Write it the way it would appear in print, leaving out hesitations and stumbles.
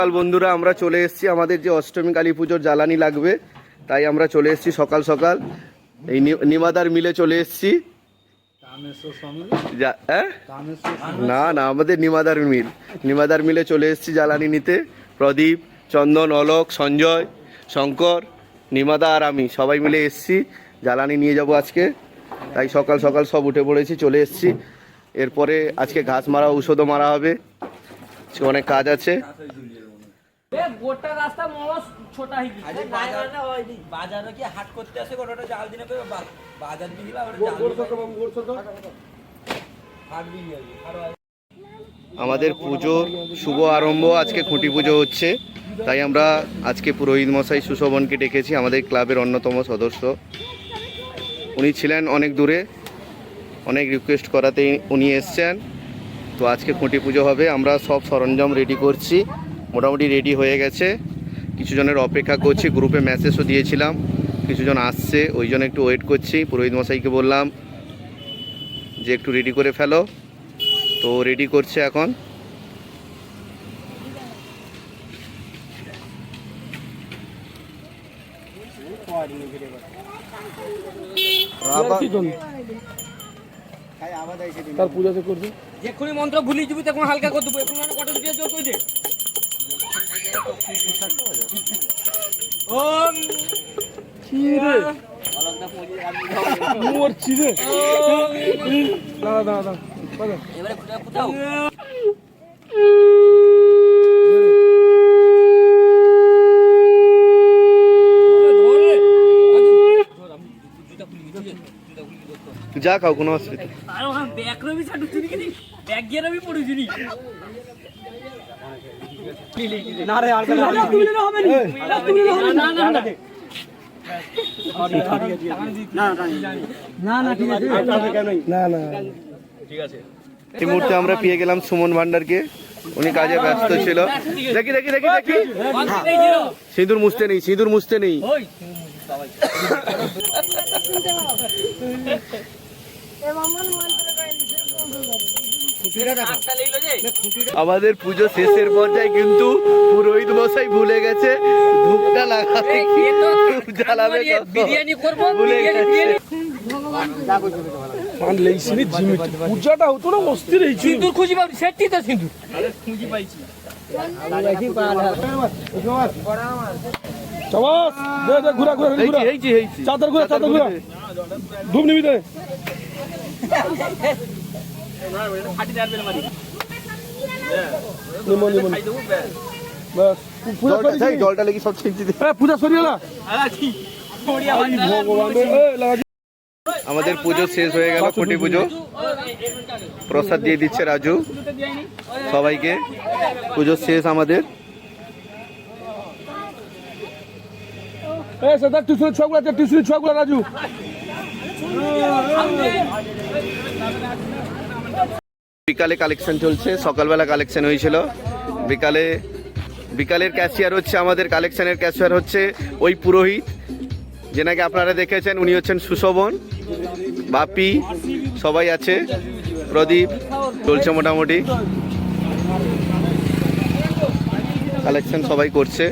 সকাল বন্ধুরা, আমরা চলে এসেছি আমাদের যে অষ্টমী কালী পুজোর জ্বালানি লাগবে, তাই আমরা চলে এসেছি সকাল সকাল এই নিমাদার মিলে চলে এসেছি। না না, আমাদের নিমাদার মিলে চলে এসেছি জ্বালানি নিতে। প্রদীপ, চন্দন, অলোক, সঞ্জয়, শঙ্কর, নিমাদা আর আমি সবাই মিলে এসেছি জ্বালানি নিয়ে যাব আজকে। তাই সকাল সকাল সব উঠে পড়েছি, চলে এসেছি। এরপরে আজকে ঘাস মারা, ঔষধও মারা হবে, অনেক কাজ আছে। আমাদের পুজোর শুভ আরম্ভ, আজকে খুঁটি পুজো হচ্ছে। তাই আমরা আজকে পুরোহিত মশাই সুশোভনকে ডেকেছি, আমাদের ক্লাবের অন্যতম সদস্য। উনি ছিলেন অনেক দূরে, অনেক রিকোয়েস্ট করাতে উনি এসছেন। তো আজকে খুঁটি পুজো হবে। আমরা সব সরঞ্জাম রেডি করছি, মোটামুটি রেডি হয়ে গেছে। কিছু জনের অপেক্ষা করছি, গ্রুপে মেসেজও দিয়েছিলাম, কিছুজন আসছে, ওই জন্য একটু ওয়েট করছি। পুরোহিত মশাইকে বললাম যে একটু রেডি করে ফেলো, তো রেডি করছে এখন। তার পূজা তো করবে, যেখানে মন্ত্র ভুলি যাবি তখন হালকা করে দেবো। এখন কত দিয়ে জোর কই দে। ওম কি রে মোর চিরে দাদা দাদা দাদা এবারে কোথাও যা খাও, কোনো অসুবিধা ব্যাগ রবি ছাড়ু চুরি কি ব্যাগ গিয়ে রবি পড়ু চুরি না রে আর এই মুহূর্তে আমরা পেয়ে গেলাম সুমন ভান্ডারকে, উনি কাজে ব্যস্ত ছিল। দেখি দেখি দেখি দেখি, সিঁদুর মুছতে নেই। আমাদের পুজো শেষের পর্যায়ে কিন্তু পুরোহিত মশাই ভুলে গেছে ধূপটা লাগাবে, জ্বালাবে, ভুলে গেছে। পূজাটা হতো না, অস্থির হয়েছি। সিঁদুর খুঁজি পাবি, সেটি তো সিঁদুর খুঁজি পাইছি। ঘুরা ঘুরা ঘুরা চাদর ঘুরা ধূপ নিবি দে। জলটা লেগে সব ছিঁচি দে। পূজা সরিয়ে না, আমাদের পুজো শেষ হয়ে গেল, খুঁটি পুজো। প্রসাদ দিয়ে দিচ্ছে রাজু সবাইকে, পুজো শেষ আমাদের। টিউশন ছকগুলো রাজু বিকালে কালেকশন চলছে, সকালবেলা কালেকশন হয়েছিল। বিকালের ক্যাশিয়ার হচ্ছে আমাদের, কালেকশনের ক্যাশিয়ার হচ্ছে ওই পুরোহিত যেনাকে আপনারা দেখেছেন, উনি হচ্ছেন সুশোভন, বাপি সবাই আছে, প্রদীপ চলছে, মোটামুটি কালেকশন সবাই করছে।